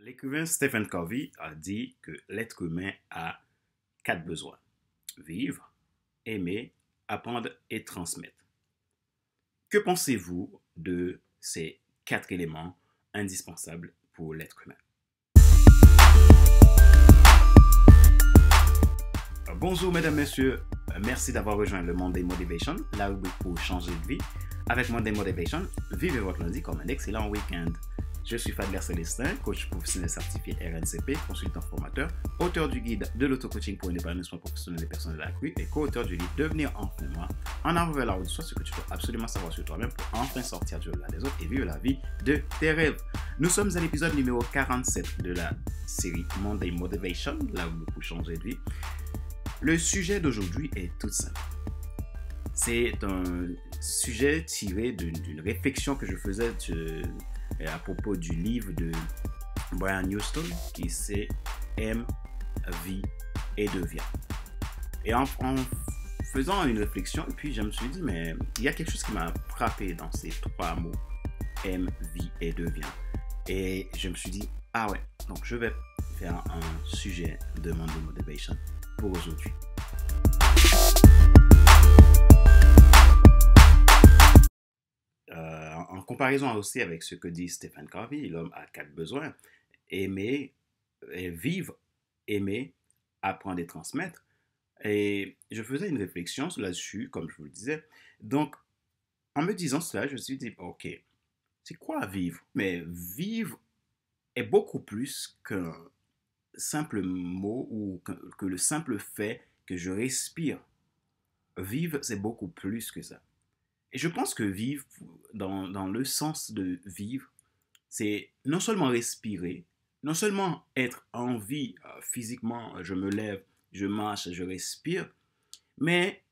L'écrivain Stephen Covey a dit que l'être humain a quatre besoins: vivre, aimer, apprendre et transmettre. Que pensez-vous de ces quatre éléments indispensables pour l'être humain? Bonjour mesdames, messieurs, merci d'avoir rejoint le Monday Motivation, la rubrique pour changer de vie. Avec Monday Motivation, vivez votre lundi comme un excellent week-end. Je suis Fadler Célestin, coach professionnel certifié RNCP, consultant formateur, auteur du guide de l'auto-coaching pour un épanouissement professionnel et personnel accru et co-auteur du livre Devenir enfin moi, en avant vers la route de soi, ce que tu dois absolument savoir sur toi-même pour enfin sortir du regard des autres et vivre la vie de tes rêves. Nous sommes à l'épisode numéro 47 de la série Monday Motivation, la rubrique pour changer de vie. Le sujet d'aujourd'hui est tout simple. C'est un sujet tiré d'une réflexion que je faisais à propos du livre de Brian Houston qui c'est Aime, vis et deviens. Et en faisant une réflexion, et puis je me suis dit, mais il y a quelque chose qui m'a frappé dans ces trois mots: aime, vis et deviens. Et je me suis dit, ah ouais, donc je vais faire un sujet de Monday Motivation pour aujourd'hui. En comparaison aussi avec ce que dit Stephen Covey, l'homme a quatre besoins: aimer, vivre, aimer, apprendre et transmettre. Et je faisais une réflexion là-dessus, comme je vous le disais. Donc, en me disant cela, je me suis dit, ok, c'est quoi vivre? Mais vivre est beaucoup plus qu'un simple mot ou que le simple fait que je respire. Vivre, c'est beaucoup plus que ça. Et je pense que vivre, dans le sens de vivre, c'est non seulement respirer, non seulement être en vie physiquement, je me lève, je marche, je respire, mais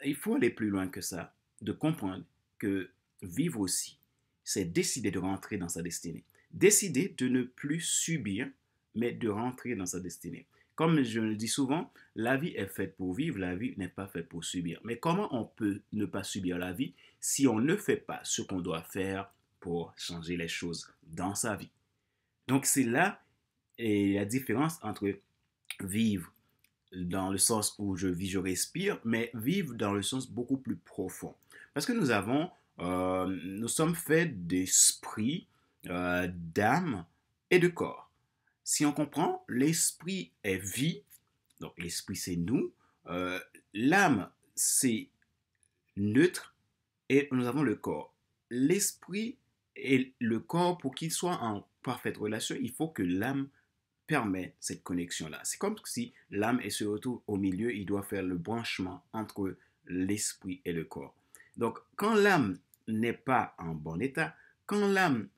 il faut aller plus loin que ça, de comprendre que vivre aussi, c'est décider de rentrer dans sa destinée. Décider de ne plus subir, mais de rentrer dans sa destinée. Comme je le dis souvent, la vie est faite pour vivre, la vie n'est pas faite pour subir. Mais comment on peut ne pas subir la vie si on ne fait pas ce qu'on doit faire pour changer les choses dans sa vie? Donc c'est là la différence entre vivre dans le sens où je vis, je respire, mais vivre dans le sens beaucoup plus profond. Parce que nous sommes faits d'esprit, d'âme et de corps. Si on comprend, l'esprit est vie, donc l'esprit c'est nous, l'âme c'est neutre et nous avons le corps. L'esprit et le corps, pour qu'ils soient en parfaite relation, il faut que l'âme permet cette connexion-là. C'est comme si l'âme est surtout au milieu, il doit faire le branchement entre l'esprit et le corps. Donc quand l'âme n'est pas en bon état, quand l'âme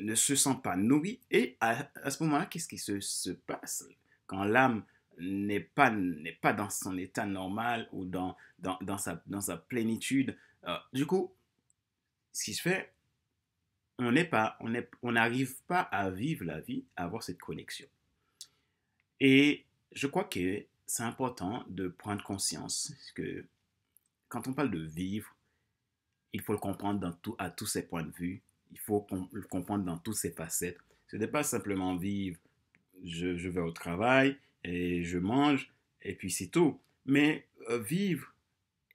ne se sent pas nourrie, et à ce moment-là, qu'est-ce qui se passe? Quand l'âme n'est pas dans son état normal ou dans sa plénitude, du coup, ce qui se fait, on n'arrive pas à vivre la vie, à avoir cette connexion. Et je crois que c'est important de prendre conscience que quand on parle de vivre, il faut le comprendre à tous ses points de vue. Il faut le comprendre dans toutes ses facettes. Ce n'est pas simplement vivre, je vais au travail et je mange et puis c'est tout. Mais vivre,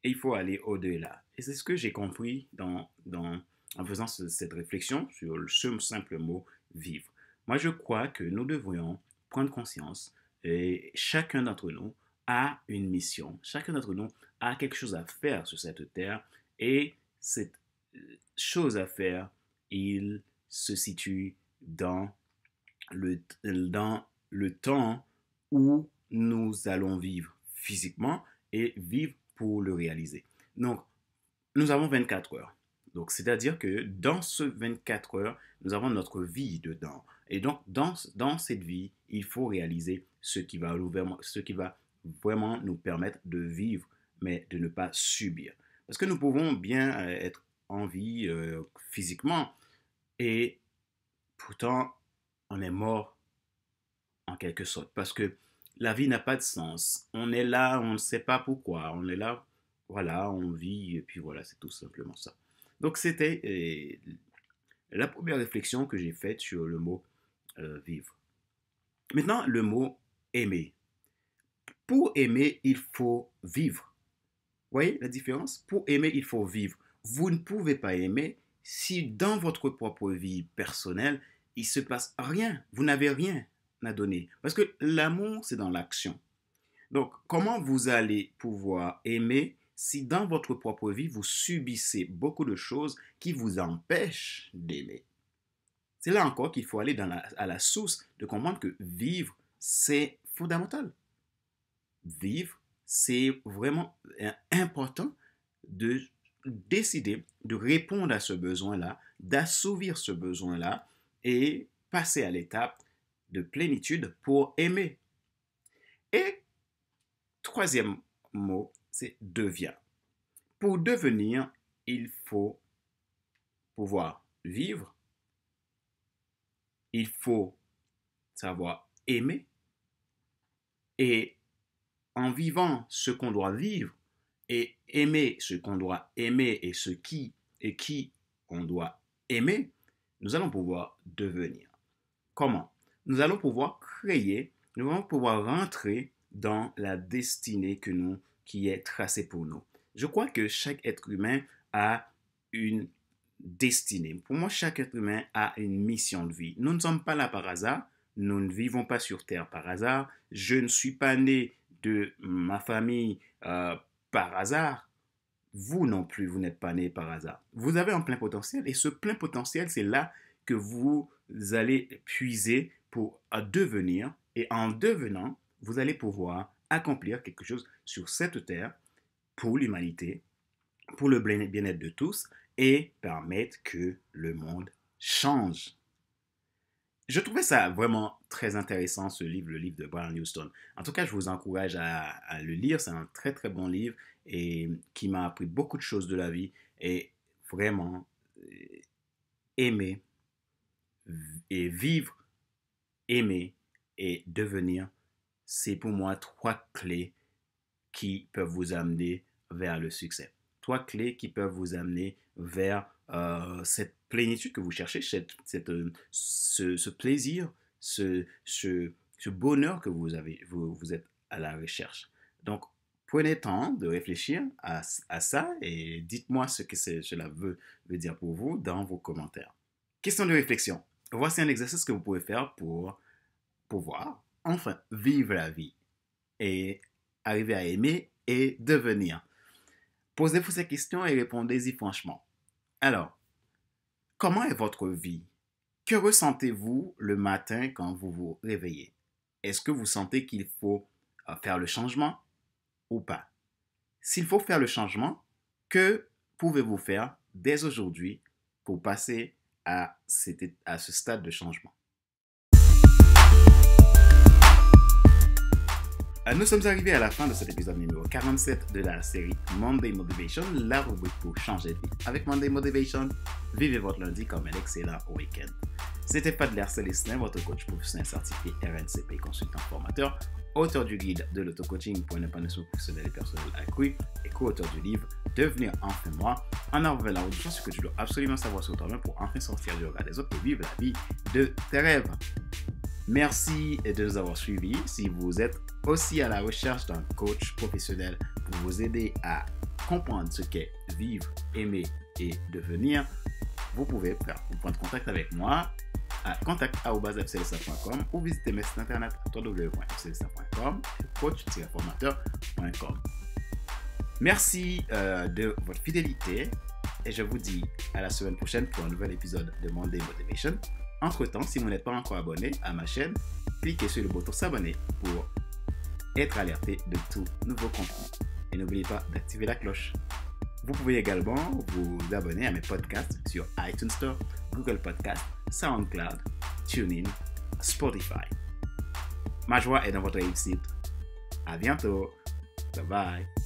il faut aller au-delà. Et c'est ce que j'ai compris en faisant cette réflexion sur ce simple mot vivre. Moi, je crois que nous devrions prendre conscience et chacun d'entre nous a une mission. Chacun d'entre nous a quelque chose à faire sur cette terre et cette chose à faire, il se situe dans dans le temps où nous allons vivre physiquement et vivre pour le réaliser. Donc, nous avons 24 heures. Donc, c'est-à-dire que dans ce 24 heures, nous avons notre vie dedans. Et donc, dans cette vie, il faut réaliser ce qui va vraiment nous permettre de vivre, mais de ne pas subir. Parce que nous pouvons bien être en vie physiquement et pourtant, on est mort en quelque sorte. Parce que la vie n'a pas de sens. On est là, on ne sait pas pourquoi. On est là, voilà, on vit, et puis voilà, c'est tout simplement ça. Donc c'était la première réflexion que j'ai faite sur le mot vivre. Maintenant, le mot aimer. Pour aimer, il faut vivre. Vous voyez la différence? Pour aimer, il faut vivre. Vous ne pouvez pas aimer si dans votre propre vie personnelle, il ne se passe rien. Vous n'avez rien à donner. Parce que l'amour, c'est dans l'action. Donc, comment vous allez pouvoir aimer si dans votre propre vie, vous subissez beaucoup de choses qui vous empêchent d'aimer? C'est là encore qu'il faut aller à la source de comprendre que vivre, c'est fondamental. Vivre, c'est vraiment important de décider de répondre à ce besoin-là, d'assouvir ce besoin-là et passer à l'étape de plénitude pour aimer. Et troisième mot, c'est devient. Pour devenir, il faut pouvoir vivre, il faut savoir aimer, et en vivant ce qu'on doit vivre et aimer ce qu'on doit aimer et qui on doit aimer, nous allons pouvoir devenir. Comment? Nous allons pouvoir créer, nous allons pouvoir rentrer dans la destinée qui est tracée pour nous. Je crois que chaque être humain a une destinée. Pour moi, chaque être humain a une mission de vie. Nous ne sommes pas là par hasard. Nous ne vivons pas sur Terre par hasard. Je ne suis pas né de ma famille par hasard. Vous non plus, vous n'êtes pas né par hasard. Vous avez un plein potentiel et ce plein potentiel, c'est là que vous allez puiser pour devenir. Et en devenant, vous allez pouvoir accomplir quelque chose sur cette terre pour l'humanité, pour le bien-être de tous et permettre que le monde change. Je trouvais ça vraiment très intéressant, ce livre, le livre de Brian Houston. En tout cas, je vous encourage à le lire. C'est un très, très bon livre et qui m'a appris beaucoup de choses de la vie. Et vraiment, aimer et vivre, aimer et devenir, c'est pour moi 3 clés qui peuvent vous amener vers le succès. 3 clés qui peuvent vous amener vers cette plénitude que vous cherchez, ce plaisir, ce bonheur que vous êtes à la recherche. Donc, prenez le temps de réfléchir à ça et dites-moi ce que cela veut dire pour vous dans vos commentaires. Question de réflexion. Voici un exercice que vous pouvez faire pour pouvoir enfin vivre la vie et arriver à aimer et devenir. Posez-vous ces questions et répondez-y franchement. Alors, comment est votre vie? Que ressentez-vous le matin quand vous vous réveillez? Est-ce que vous sentez qu'il faut faire le changement ou pas? S'il faut faire le changement, que pouvez-vous faire dès aujourd'hui pour passer à ce stade de changement? Nous sommes arrivés à la fin de cet épisode numéro 47 de la série Monday Motivation, la rubrique pour changer de vie. Avec Monday Motivation, vivez votre lundi comme un excellent week-end. C'était Fadler Célestin, votre coach professionnel certifié RNCP, consultant formateur, auteur du guide de l'auto-coaching pour un épanouissement professionnel et personnel accru et co-auteur du livre Devenir enfin moi, en avant la route, ce que tu dois absolument savoir sur toi-même pour enfin sortir du regard des autres et vivre la vie de tes rêves. Merci de nous avoir suivis. Si vous êtes aussi à la recherche d'un coach professionnel pour vous aider à comprendre ce qu'est vivre, aimer et devenir, vous pouvez prendre contact avec moi à contact@fclsa.com ou visiter mes sites internet www.fclsa.com et coach-formateur.com. Merci de votre fidélité et je vous dis à la semaine prochaine pour un nouvel épisode de Monday Motivation. Entre-temps, si vous n'êtes pas encore abonné à ma chaîne, cliquez sur le bouton s'abonner pour être alerté de tout nouveau contenu. Et n'oubliez pas d'activer la cloche. Vous pouvez également vous abonner à mes podcasts sur iTunes Store, Google Podcast, SoundCloud, TuneIn, Spotify. Ma joie est dans votre réussite. À bientôt. Bye bye.